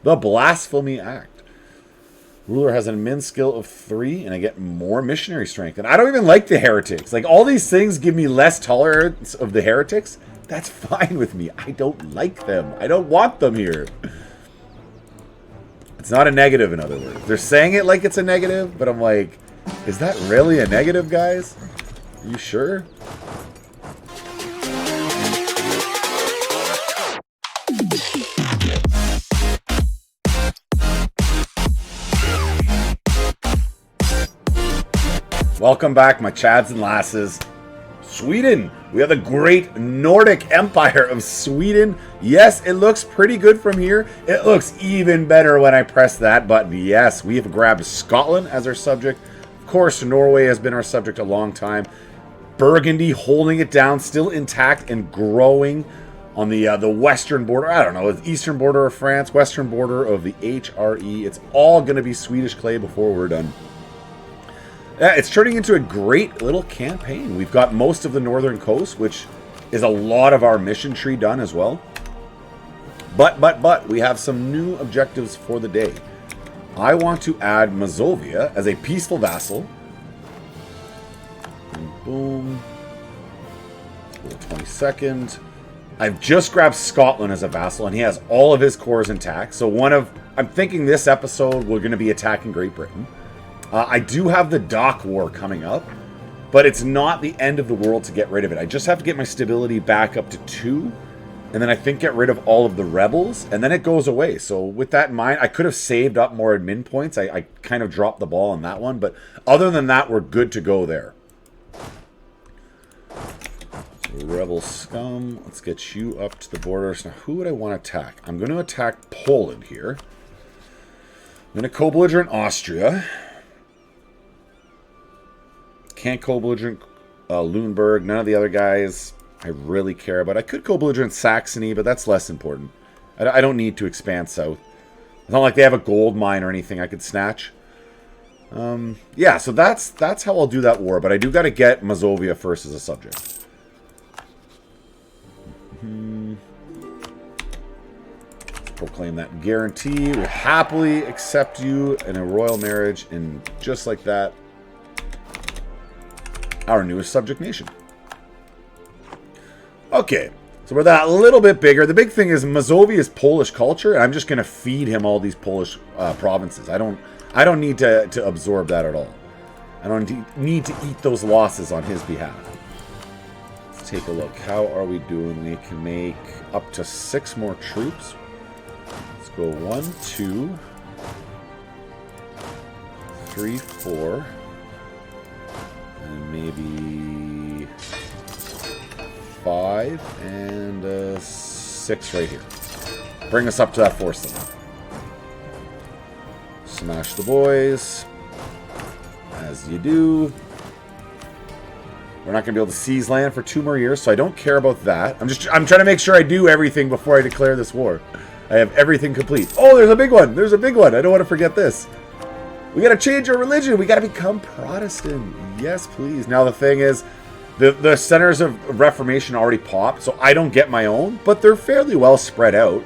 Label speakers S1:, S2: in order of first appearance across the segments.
S1: The Blasphemy Act. Ruler has an immense skill of 3, and I get more missionary strength. And I don't even like the heretics. Like, all these things give me less tolerance of the heretics. That's fine with me. I don't like them. I don't want them here. It's not a negative, in other words. They're saying it like it's a negative, but I'm like, is that really a negative, guys? Are you sure? Welcome back, my chads and lasses. Sweden. We have the great Nordic Empire of Sweden. Yes, it looks pretty good from here. It looks even better when I press that button. Yes, we have grabbed Scotland as our subject. Of course, Norway has been our subject a long time. Burgundy holding it down, still intact and growing on the western border. I don't know, the eastern border of France, western border of the HRE. It's all going to be Swedish clay before we're done. It's turning into a great little campaign. We've got most of the northern coast, which is a lot of our mission tree done as well. But, we have some new objectives for the day. I want to add Mazovia as a peaceful vassal. And boom. 22nd. I've just grabbed Scotland as a vassal, and he has all of his cores intact. So I'm thinking this episode we're going to be attacking Great Britain. I do have the dock war coming up, but it's not the end of the world to get rid of it. I just have to get my stability back up to 2, and then I think get rid of all of the rebels, and then it goes away. So with that in mind, I could have saved up more admin points. I kind of dropped the ball on that one, but other than that, we're good to go there. So Rebel scum, let's get you up to the borders. Now, who would I want to attack? I'm going to attack Poland here. I'm going to co-belligerent Austria. Can't co-belligerent Lüneburg. None of the other guys I really care about. I could co-belligerent Saxony, but that's less important. I don't need to expand south. It's not like they have a gold mine or anything I could snatch. Yeah, so that's how I'll do that war. But I do got to get Mazovia first as a subject. Proclaim that guarantee. We'll happily accept you in a royal marriage, and just like that, our newest subject nation. Okay, so we're that little bit bigger. The big thing is Mazovia is Polish culture, and I'm just going to feed him all these Polish provinces. I don't need to absorb that at all. I don't need to eat those losses on his behalf. Let's take a look. How are we doing? We can make up to 6 more troops. Let's go 1, 2, 3, 4. And maybe 5 and 6 right here. Bring us up to that force limit. Smash the boys. As you do. We're not going to be able to seize land for 2 more years, so I don't care about that. I'm trying to make sure I do everything before I declare this war. I have everything complete. Oh, there's a big one. There's a big one. I don't want to forget this. We got to change our religion. We got to become Protestant. Yes, please. Now, the thing is, the centers of Reformation already popped, so I don't get my own, but they're fairly well spread out.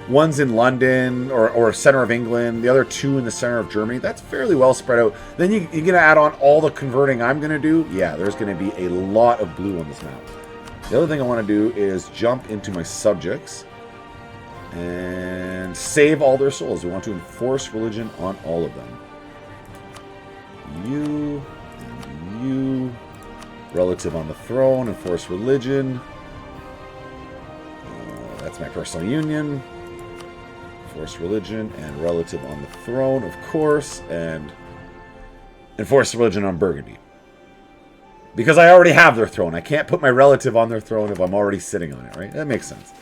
S1: One's in London or center of England, the other 2 in the center of Germany. That's fairly well spread out. Then you're going to add on all the converting I'm going to do. Yeah, there's going to be a lot of blue on this map. The other thing I want to do is jump into my subjects and save all their souls. We want to enforce religion on all of them. You and you. Relative on the throne, enforce religion. That's my personal union. Enforce religion and relative on the throne, of course. And enforce religion on Burgundy. Because I already have their throne. I can't put my relative on their throne if I'm already sitting on it, right? That makes sense.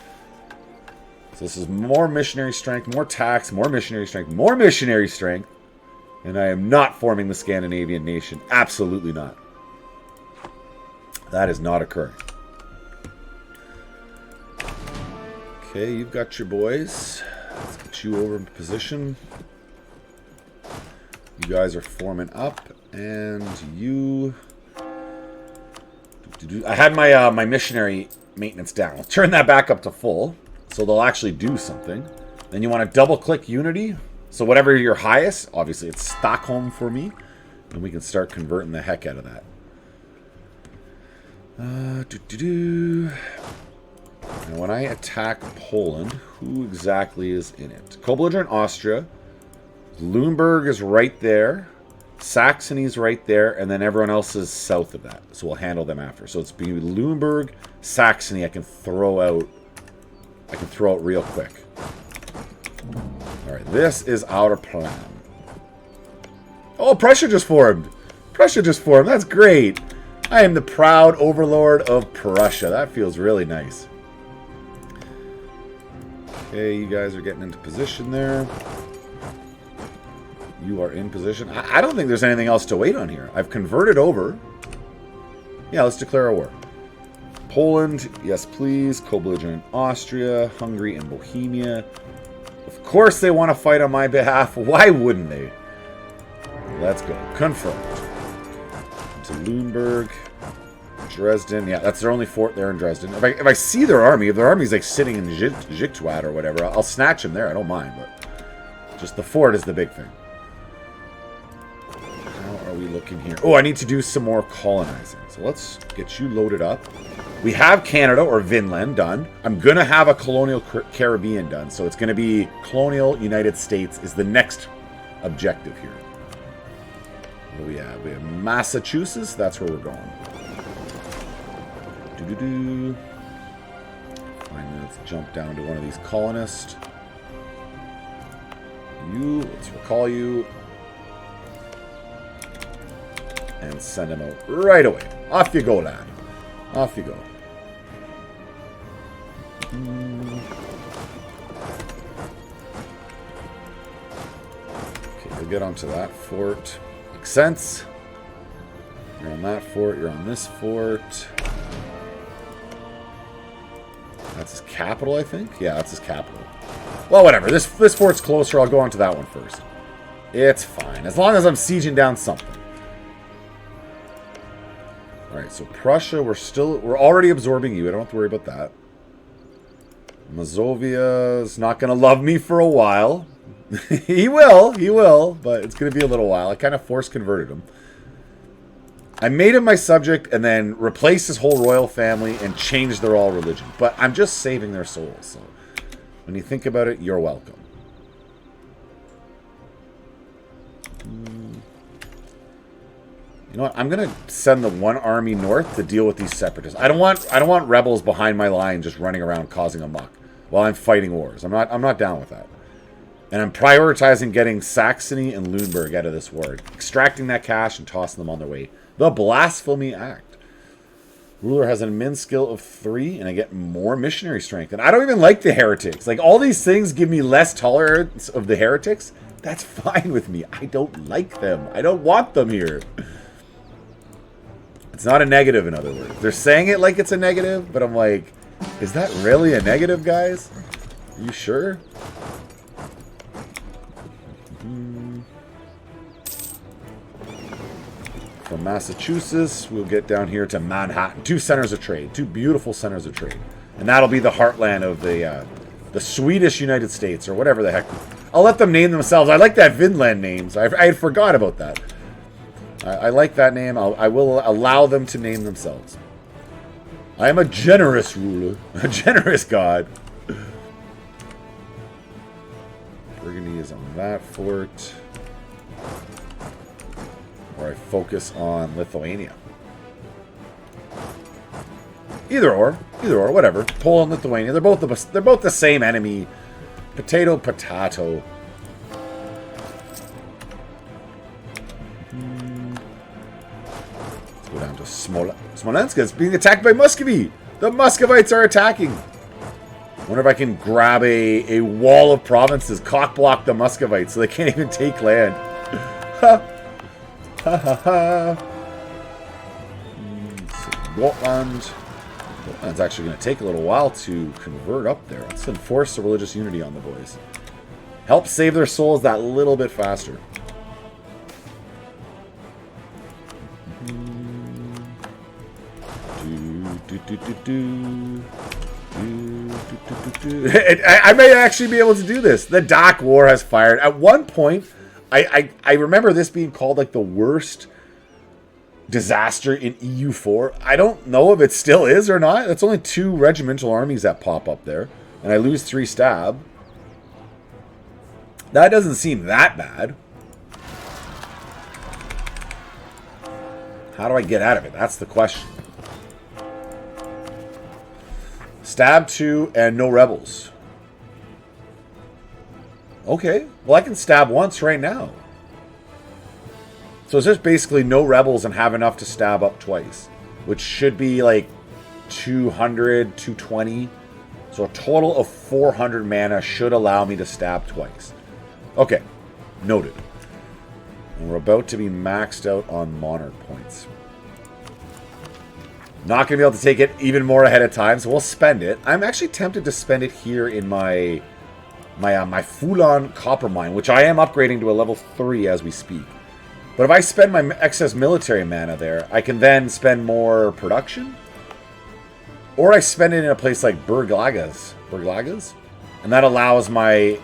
S1: So this is more missionary strength, more tax, more missionary strength, more missionary strength. And I am not forming the Scandinavian nation. Absolutely not. That is not occurring. Okay, you've got your boys. Let's get you over in position. You guys are forming up. And you... I had my missionary maintenance down. I'll turn that back up to full. So they'll actually do something. Then you want to double-click Unity. So whatever your highest, obviously it's Stockholm for me. And we can start converting the heck out of that. And when I attack Poland, who exactly is in it? Co-belligerent Austria. Lüneburg is right there. Saxony's right there. And then everyone else is south of that. So we'll handle them after. So it's between Lüneburg, Saxony. I can throw out real quick. Alright, this is our plan. Oh, Prussia just formed. Prussia just formed. That's great. I am the proud overlord of Prussia. That feels really nice. Okay, you guys are getting into position there. You are in position. I don't think there's anything else to wait on here. I've converted over. Yeah, let's declare a war. Poland, yes please. Co-belligerent Austria, Hungary, and Bohemia. Of course they want to fight on my behalf. Why wouldn't they? Let's go. Confirmed. To Lüneburg. Dresden. Yeah, that's their only fort there in Dresden. If I see their army, if their army's like sitting in Zichtwad or whatever, I'll snatch them there. I don't mind, but just the fort is the big thing. How are we looking here? Oh, I need to do some more colonizing. So let's get you loaded up. We have Canada or Vinland done. I'm going to have a colonial Caribbean done. So it's going to be colonial United States is the next objective here. What do we have? We have Massachusetts. That's where we're going. Finally, let's jump down to one of these colonists. Let's recall you. And send him out right away. Off you go, lad. Off you go. Okay, we'll get onto that fort. Makes sense. You're on that fort. You're on this fort. That's his capital, I think? Yeah, that's his capital. Well, whatever. This fort's closer. I'll go on to that one first. It's fine. As long as I'm sieging down something. Alright, so Prussia, we're already absorbing you. I don't have to worry about that. Mazovia's not going to love me for a while. He will, but it's going to be a little while. I kind of force converted him. I made him my subject and then replaced his whole royal family and changed their all religion. But I'm just saving their souls. So when you think about it, you're welcome. You know what? I'm gonna send the one army north to deal with these separatists. I don't want rebels behind my line just running around causing a muck while I'm fighting wars. I'm not down with that. And I'm prioritizing getting Saxony and Lüneburg out of this war, extracting that cash and tossing them on their way. The Blasphemy Act. Ruler has an admin skill of 3, and I get more missionary strength. And I don't even like the heretics. Like, all these things give me less tolerance of the heretics. That's fine with me. I don't like them. I don't want them here. It's not a negative, in other words. They're saying it like it's a negative, but I'm like, is that really a negative, guys? Are you sure? From Massachusetts, we'll get down here to Manhattan. 2 centers of trade. 2 beautiful centers of trade. And that'll be the heartland of the Swedish United States, or whatever the heck. I'll let them name themselves. I like that Vinland names. I had forgot about that. I like that name. I will allow them to name themselves. I am a generous ruler. A generous god. Burgundy is on that fort. Or I focus on Lithuania. Either or, whatever. Poland, Lithuania. They're both the same enemy. Potato, potato. Let's go down to Smolensk. It's being attacked by Muscovy. The Muscovites are attacking. Wonder if I can grab a wall of provinces, cock-block the Muscovites so they can't even take land. Ha! Ha ha ha! Gotland. Gotland's actually going to take a little while to convert up there. Let's enforce the religious unity on the boys. Help save their souls that little bit faster. I may actually be able to do this. The Dock War has fired. At one point, I remember this being called like the worst disaster in EU4. I don't know if it still is or not. That's only 2 regimental armies that pop up there. And I lose 3 stab. That doesn't seem that bad. How do I get out of it? That's the question. Stab 2 and no rebels. Okay. Well, I can stab once right now. So it's just basically no rebels and have enough to stab up twice. Which should be like 200, 220. So a total of 400 mana should allow me to stab twice. Okay. Noted. And we're about to be maxed out on Monarch points. Not going to be able to take it even more ahead of time, so we'll spend it. I'm actually tempted to spend it here in my Fulon Copper Mine, which I am upgrading to a level 3 as we speak. But if I spend my excess military mana there, I can then spend more production. Or I spend it in a place like Burglagas. And that allows my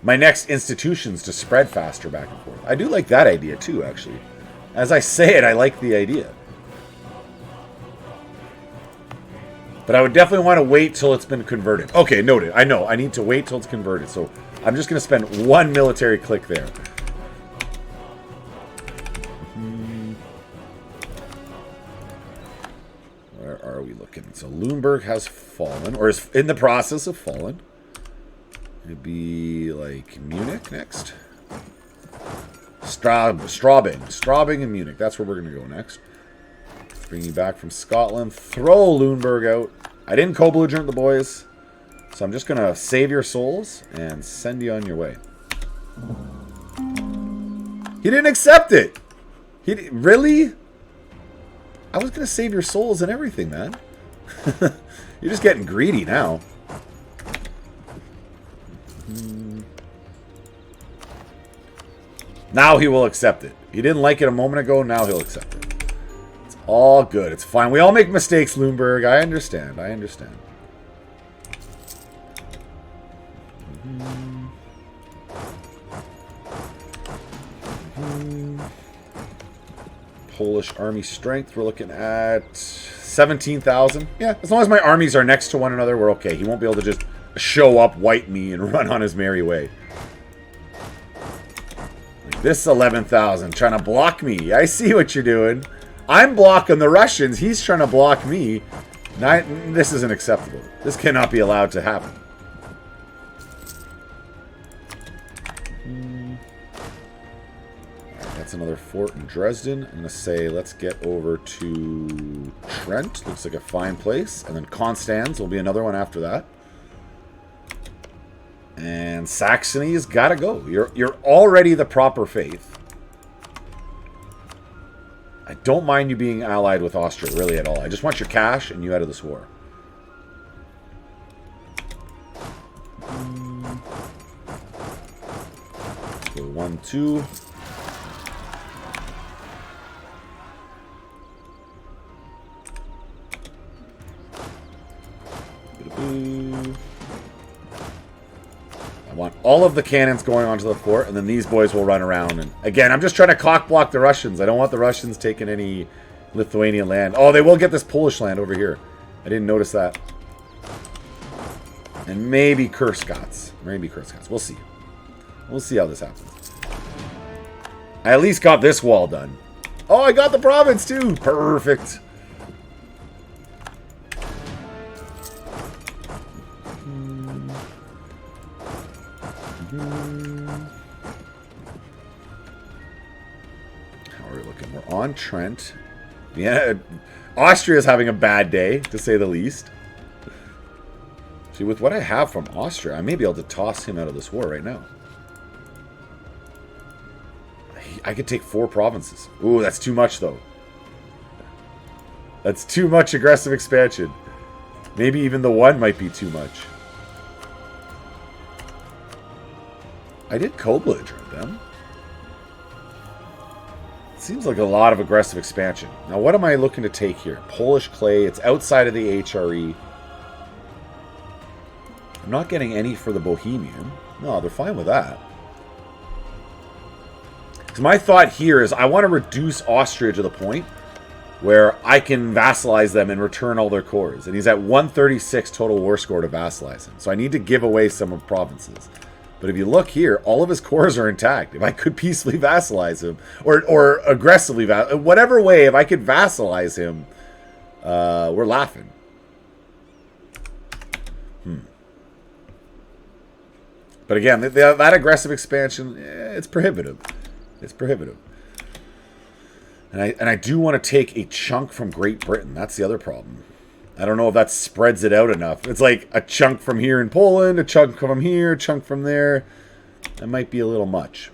S1: my next institutions to spread faster back and forth. I do like that idea too, actually. As I say it, I like the idea. But I would definitely want to wait till it's been converted. Okay, noted. I know. I need to wait till it's converted. So I'm just going to spend 1 military click there. Where are we looking? So Lüneburg has fallen, or is in the process of falling. It'd be like Munich next. Straubing and Munich. That's where we're going to go next. Bring you back from Scotland. Throw Lüneburg out. I didn't co-belligerent the boys. So I'm just going to save your souls and send you on your way. He didn't accept it. Really? I was going to save your souls and everything, man. You're just getting greedy now. Now he will accept it. He didn't like it a moment ago. Now he'll accept it. It's all good. It's fine. We all make mistakes, Lüneburg. I understand. I understand. Polish army strength. We're looking at 17,000. Yeah, as long as my armies are next to one another, we're okay. He won't be able to just show up, wipe me, and run on his merry way. This 11,000 trying to block me. I see what you're doing. I'm blocking the Russians. He's trying to block me. This isn't acceptable. This cannot be allowed to happen. Alright, that's another fort in Dresden. I'm going to say let's get over to Trent. Looks like a fine place. And then Konstanz will be another one after that. And Saxony's got to go. You're already the proper faith. I don't mind you being allied with Austria, really, at all. I just want your cash and you out of this war. So 1, 2. I want all of the cannons going onto the fort, and then these boys will run around. And again, I'm just trying to cock block the Russians. I don't want the Russians taking any Lithuanian land. Oh, they will get this Polish land over here. I didn't notice that. And maybe Kurskots. Maybe Kurskots. We'll see. We'll see how this happens. I at least got this wall done. Oh, I got the province too. Perfect. How are we looking? We're on Trent. Yeah, Austria's having a bad day, to say the least. See, with what I have from Austria, I may be able to toss him out of this war right now. I could take 4 provinces. Ooh, that's too much, though. That's too much aggressive expansion. Maybe even the 1 might be too much. I did co-belligerent them. Seems like a lot of aggressive expansion. Now, what am I looking to take here? Polish clay. It's outside of the HRE. I'm not getting any for the Bohemian. No, they're fine with that. Because my thought here is I want to reduce Austria to the point where I can vassalize them and return all their cores. And he's at 136 total war score to vassalize him. So I need to give away some of provinces. But if you look here, all of his cores are intact. If I could peacefully vassalize him, or aggressively, whatever way, if I could vassalize him, we're laughing. But again, that aggressive expansion, it's prohibitive. It's prohibitive. And I do want to take a chunk from Great Britain. That's the other problem. I don't know if that spreads it out enough. It's like a chunk from here in Poland, a chunk from here, a chunk from there. That might be a little much.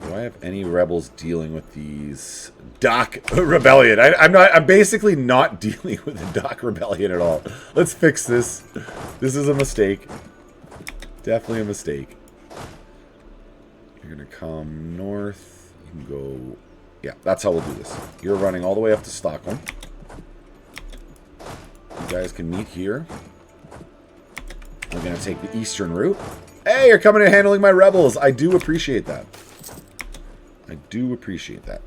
S1: Do I have any rebels dealing with these Dock Rebellion? I'm basically not dealing with the Dock Rebellion at all. Let's fix this. This is a mistake. Definitely a mistake. You're gonna come north. You can go. Yeah, that's how we'll do this. You're running all the way up to Stockholm. You guys can meet here. I'm gonna take the eastern route. Hey, you're coming and handling my rebels. I do appreciate that. I do appreciate that.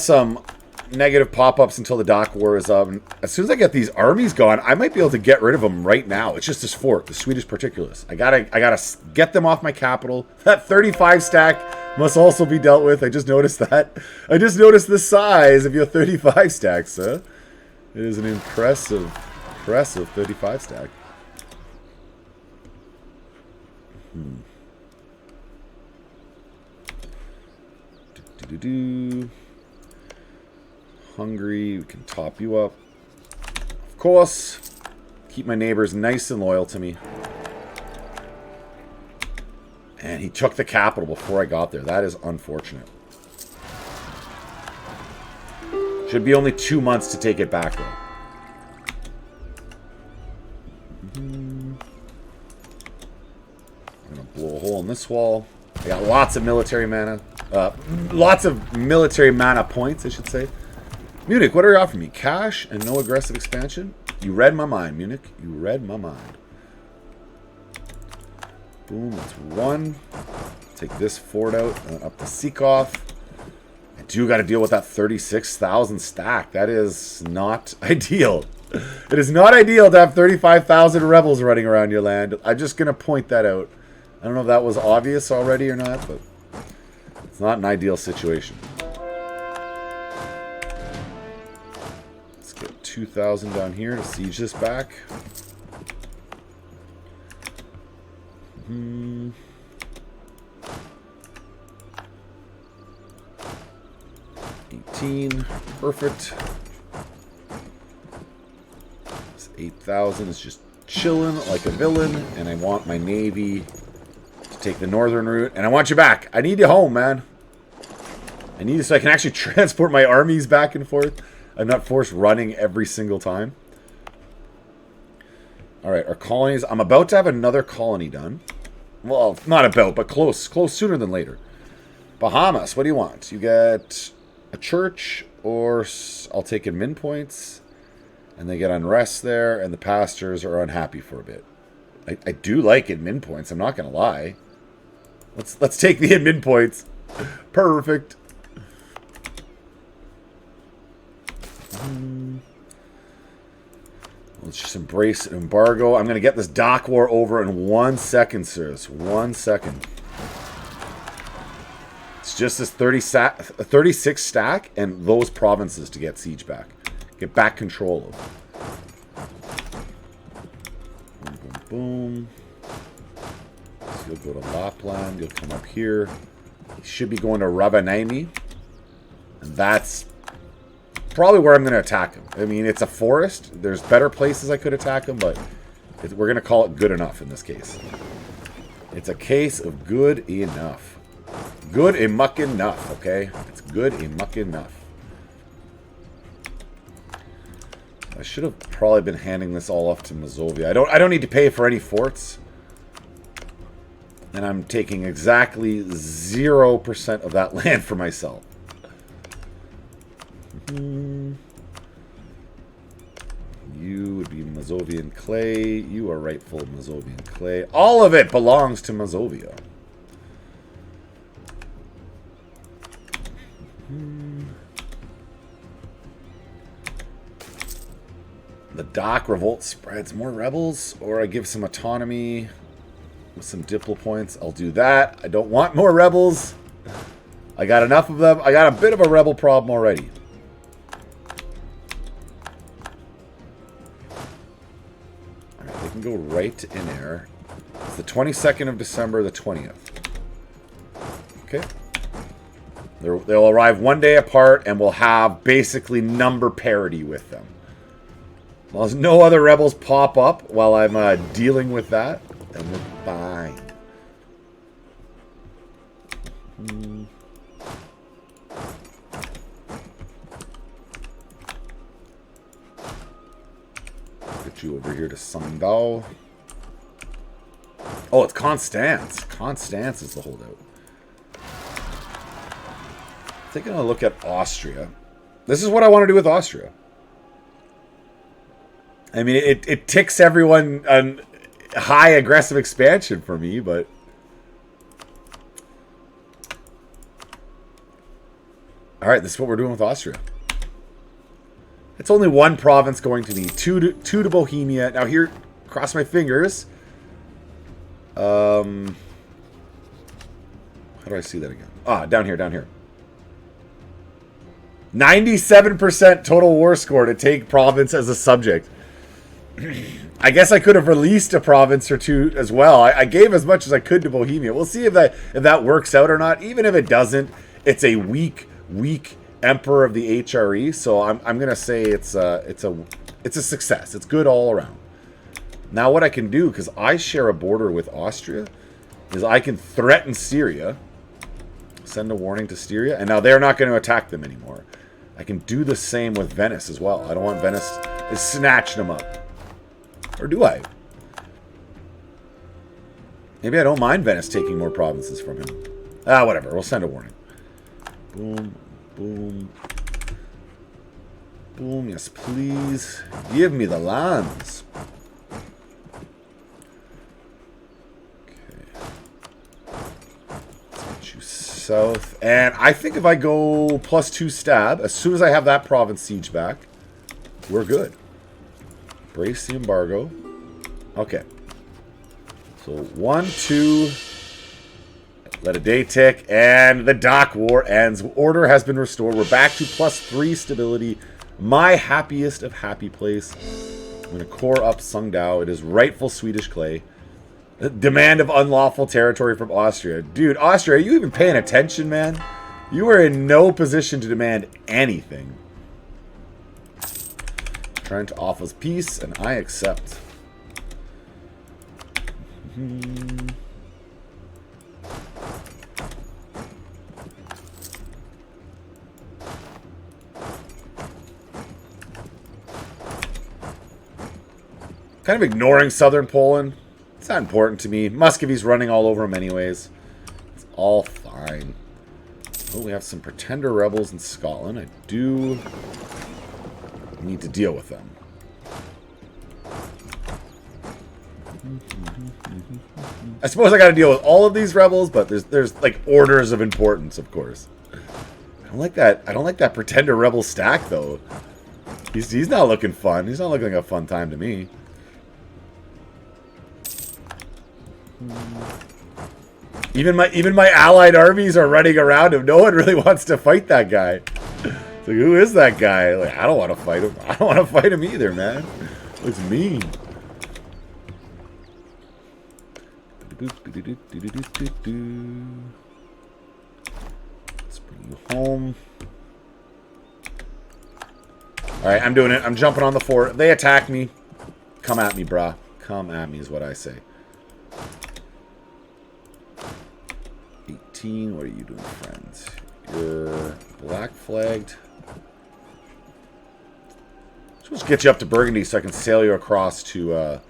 S1: Some negative pop-ups until the dock war is up. As soon as I get these armies gone, I might be able to get rid of them right now. It's just this fort, the Swedish Particulars. I gotta get them off my capital. That 35 stack must also be dealt with. I just noticed that. I just noticed the size of your 35 stacks, huh? It is an impressive 35 stack. Hungary, we can top you up. Of course. Keep my neighbors nice and loyal to me. And he took the capital before I got there. That is unfortunate. Should be only 2 months to take it back, though. I'm going to blow a hole in this wall. I got lots of military mana. Lots of military mana points, I should say. Munich, what are you offering me? Cash and no aggressive expansion? You read my mind, Munich. You read my mind. Boom, that's one. Take this fort out and up to Seekhoff. I do got to deal with that 36,000 stack. That is not ideal. It is not ideal to have 35,000 rebels running around your land. I'm just going to point that out. I don't know if that was obvious already or not, but it's not an ideal situation. Let's get 2,000 down here to siege this back. 18. Perfect. This 8,000 is just chilling like a villain, and I want my navy to take the northern route, and I want you back. I need you home, man. I need you so I can actually transport my armies back and forth. I'm not forced running every single time. Alright, our colonies. I'm about to have another colony done. Well, not about, but close. Close sooner than later. Bahamas, what do you want? You get a church, or I'll take admin points. And they get unrest there, and the pastors are unhappy for a bit. I do like admin points, I'm not going to lie. Let's take the admin points. Perfect. Let's just embrace an embargo. I'm going to get this dock war over in 1 second, sirs. 1 second. It's just this 36 stack and those provinces to get siege back. Get back control of. Boom, boom, boom. So you'll go to Lapland. You'll come up here. You should be going to Rovaniemi. And that's probably where I'm going to attack him. I mean, it's a forest. There's better places I could attack him, but we're going to call it good enough in this case. It's a case of good enough. Good enough, okay? It's good enough. I should have probably been handing this all off to Mazovia. I don't need to pay for any forts. And I'm taking exactly 0% of that land for myself. You would be Mazovian clay. You are rightful Mazovian clay. All of it belongs to Mazovia. The Dock revolt spreads more rebels, or I give some autonomy with some diplo points. I'll do that. I don't want more rebels. I got enough of them. I got a bit of a rebel problem already. Alright, they can go right in there. It's the 22nd of December, the 20th. Okay. They'll arrive one day apart, and we'll have basically number parity with them. As long as no other rebels pop up while I'm dealing with that, then we're fine. Get you over here to Sundal. Oh, it's Constance. Constance is the holdout. Taking a look at Austria. This is what I want to do with Austria. I mean, it ticks everyone on high aggressive expansion for me, but... Alright, this is what we're doing with Austria. It's only one province going to need. Two to Bohemia. Now here, cross my fingers. How do I see that again? Ah, down here, down here. 97% total war score to take province as a subject. I guess I could have released a province or two as well. I gave as much as I could to Bohemia. We'll see if that works out or not. Even if it doesn't, it's a weak emperor of the HRE. So I'm gonna say it's a success. It's good all around. Now what I can do, because I share a border with Austria, is I can threaten Syria, send a warning to Styria, and now they're not going to attack them anymore. I can do the same with Venice as well. I don't want Venice to snatch them up. Or do I? Maybe I don't mind Venice taking more provinces from him. Ah, whatever. We'll send a warning. Boom, boom. Boom, yes please. Give me the lands. Okay. Let's get you south. And I think if I go +2 stab, as soon as I have that province siege back, we're good. Brace the embargo. Okay. So 1, 2. Let a day tick, and the Dock War ends. Order has been restored. We're back to +3 stability. My happiest of happy place. I'm going to core up Sungdao. It is rightful Swedish clay. Demand of unlawful territory from Austria. Dude, Austria, are you even paying attention, man? You are in no position to demand anything. Trying to offer us peace, and I accept. Kind of ignoring southern Poland. It's not important to me. Muscovy's running all over him anyways. It's all fine. Oh, we have some pretender rebels in Scotland. I do need to deal with them. I suppose I got to deal with all of these rebels, but there's like orders of importance, of course. I don't like that pretender rebel stack though. He's not looking fun. He's not looking like a fun time to me. Even my allied armies are running around him. No one really wants to fight that guy. It's like, who is that guy? Like, I don't want to fight him. I don't want to fight him either, man. Looks mean. Let's bring you home. Alright, I'm doing it. I'm jumping on the fort. If they attack me, come at me, brah. Come at me is what I say. 18. What are you doing, friends? You're black flagged. Let's get you up to Burgundy so I can sail you across to the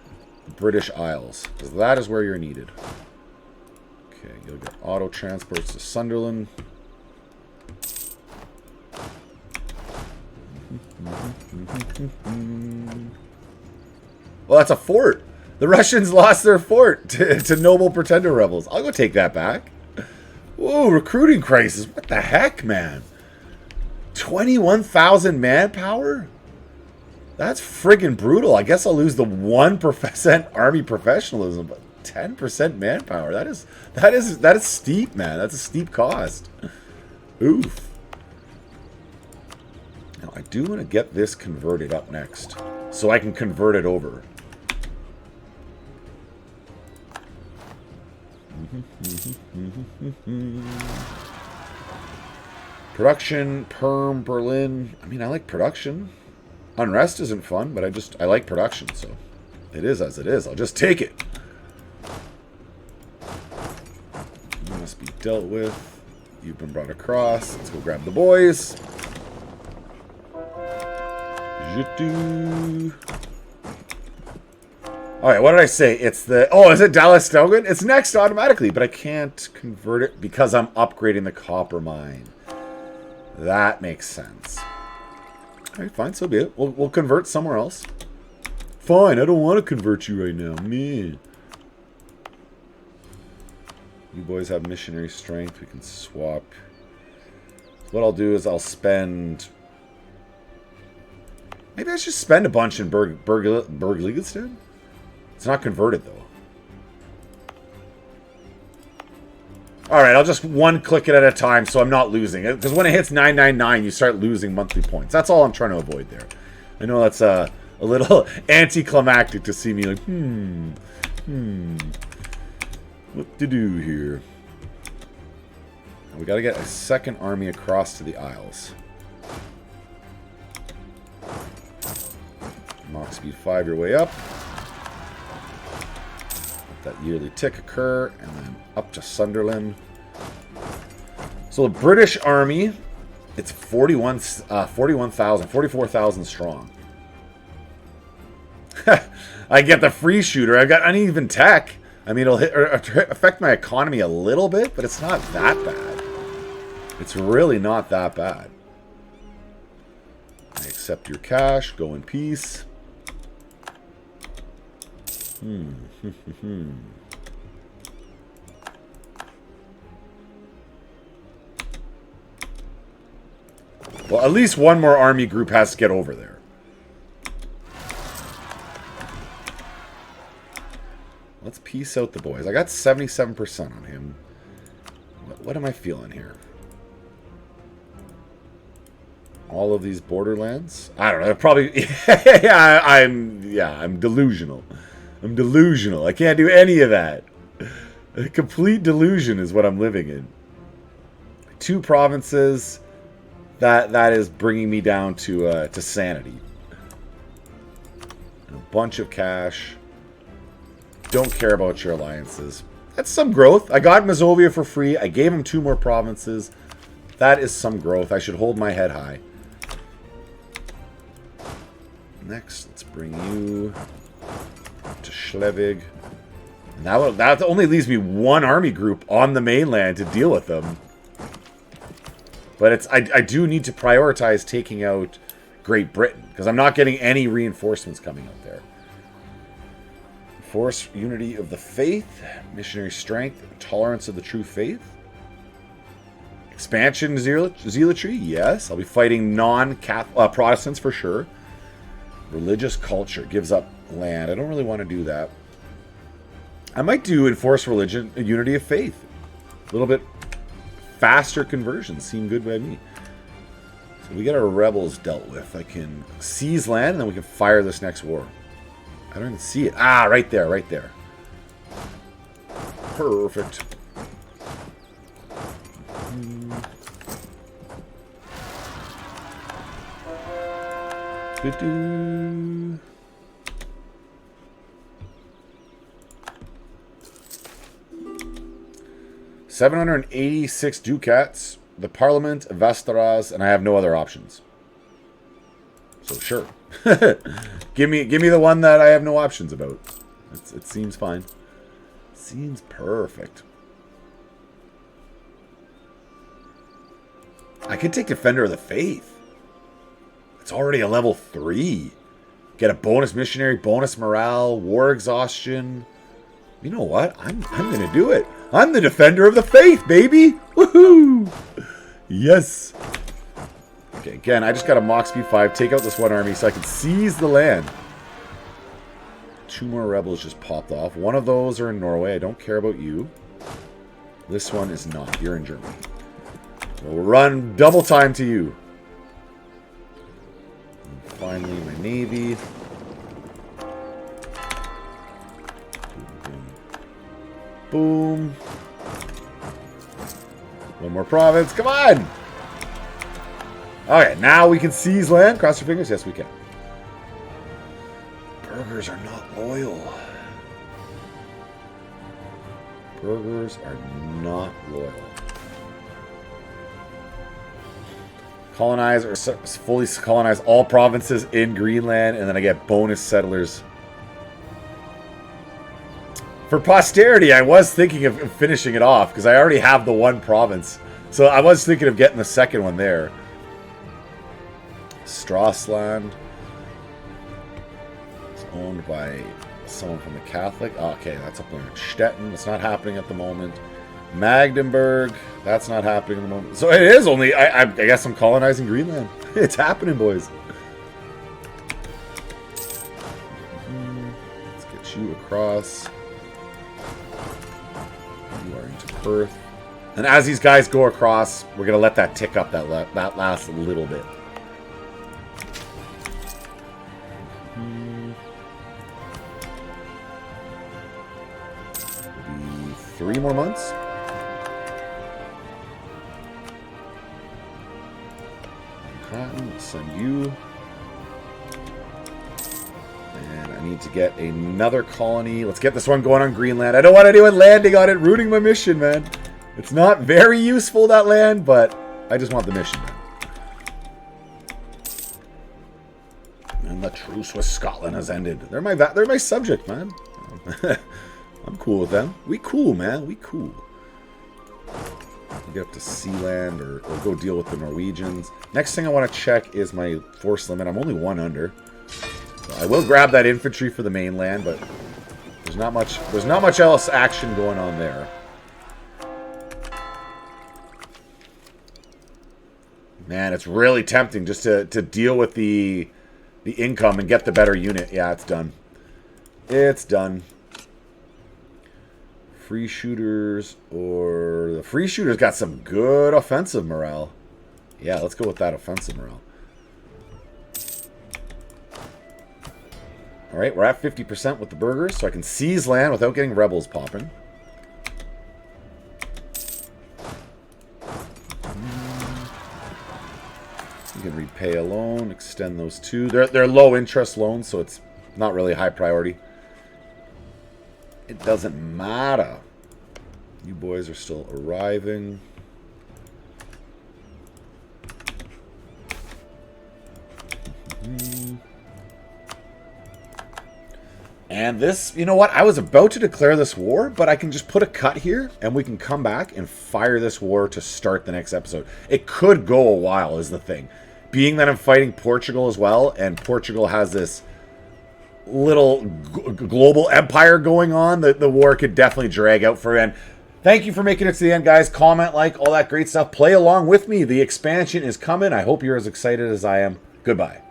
S1: British Isles, because that is where you're needed. Okay, you'll get auto transports to Sunderland. Well, that's a fort. The Russians lost their fort to noble pretender rebels. I'll go take that back. Whoa, recruiting crisis. What the heck, man? 21,000 manpower? That's friggin' brutal. I guess I'll lose the 1% army professionalism, but 10% manpower. That is steep, man. That's a steep cost. Oof. Now, I do want to get this converted up next, so I can convert it over. Production, Perm, Berlin. I mean, I like production. Unrest isn't fun, but I like production, so it is as it is. I'll just take it. You must be dealt with. You've been brought across. Let's go grab the boys. Alright, what did I say? It's the... Oh, is it Dallas Stelgren? It's next automatically, but I can't convert it because I'm upgrading the copper mine. That makes sense. Alright, fine, so be it. We'll convert somewhere else. Fine, I don't want to convert you right now. Me. You boys have missionary strength. We can swap. What I'll do is I'll spend... Maybe I should spend a bunch in Bergligenstedt? It's not converted, though. Alright, I'll just one-click it at a time so I'm not losing it. Because when it hits 999, you start losing monthly points. That's all I'm trying to avoid there. I know that's a little anticlimactic to see me like, what to do here? We got to get a second army across to the Isles. Mach speed 5 your way up. Let that yearly tick occur, and then up to Sunderland. So the British army, it's 44,000 strong. I get the free shooter. I got uneven tech. I mean, it'll affect my economy a little bit, but it's not that bad. It's really not that bad. I accept your cash. Go in peace. Well, at least one more army group has to get over there. Let's piece out the boys. I got 77% on him. What am I feeling here? All of these borderlands? I don't know. Probably. I'm delusional. I'm delusional. I can't do any of that. A complete delusion is what I'm living in. 2 provinces. That is bringing me down to sanity. And a bunch of cash. Don't care about your alliances. That's some growth. I got Mazovia for free. I gave him 2 more provinces. That is some growth. I should hold my head high. Next, let's bring you to Schleswig. Now that only leaves me 1 army group on the mainland to deal with them. But I do need to prioritize taking out Great Britain, because I'm not getting any reinforcements coming out there. Force unity of the faith, missionary strength, tolerance of the true faith. Expansion zealotry, yes. I'll be fighting non-Protestants for sure. Religious culture gives up land. I don't really want to do that. I might do enforce religion, unity of faith. A little bit faster conversions seem good by me. So we get our rebels dealt with. I can seize land, and then we can fire this next war. I don't even see it. Ah, right there, right there. Perfect. Do-do. $786 ducats, the Parliament, Vestaras, and I have no other options. So sure. give me the one that I have no options about. It seems fine. Seems perfect. I could take Defender of the Faith. It's already a level 3. Get a bonus missionary, bonus morale, war exhaustion. You know what? I'm going to do it. I'm the Defender of the Faith, baby. Woohoo! Yes. Okay, again, I just got a Mach Speed 5. Take out this one army so I can seize the land. 2 more rebels just popped off. One of those are in Norway. I don't care about you. This one is not. You're in Germany. We'll run double time to you. And finally, my navy. Boom. One more province. Come on! Okay, now we can seize land. Cross your fingers. Yes, we can. Burghers are not loyal. Burghers are not loyal. Colonize or fully colonize all provinces in Greenland, and then I get bonus settlers. For posterity, I was thinking of finishing it off, because I already have the one province. So I was thinking of getting the second one there. Strassland. It's owned by someone from the Catholic. Oh, okay, that's up there in Stettin. It's not happening at the moment. Magdeburg. That's not happening at the moment. So it is only... I guess I'm colonizing Greenland. It's happening, boys. Let's get you across. You are into Perth. And as these guys go across, we're going to let that tick up that last little bit. Maybe 3 more months. Cotton, send you. And I need to get another colony. Let's get this one going on Greenland. I don't want anyone landing on it, ruining my mission, man. It's not very useful, that land, but I just want the mission, man. And the truce with Scotland has ended. They're my subject, man. I'm cool with them. We cool, man. We cool. Get up to Sealand or go deal with the Norwegians. Next thing I want to check is my force limit. I'm only 1 under. So I will grab that infantry for the mainland, but there's not much else action going on there. Man, it's really tempting just to deal with the income and get the better unit. Yeah, it's done. It's done. Free shooters, or the free shooters got some good offensive morale. Yeah, let's go with that offensive morale. Alright, we're at 50% with the burghers, so I can seize land without getting rebels popping. You can repay a loan, extend those 2. They're low interest loans, so it's not really high priority. It doesn't matter. You boys are still arriving. And this, you know what? I was about to declare this war, but I can just put a cut here, and we can come back and fire this war to start the next episode. It could go a while, is the thing. Being that I'm fighting Portugal as well, and Portugal has this little global empire going on, the war could definitely drag out for an end. Thank you for making it to the end, guys. Comment, like, all that great stuff. Play along with me. The expansion is coming. I hope you're as excited as I am. Goodbye.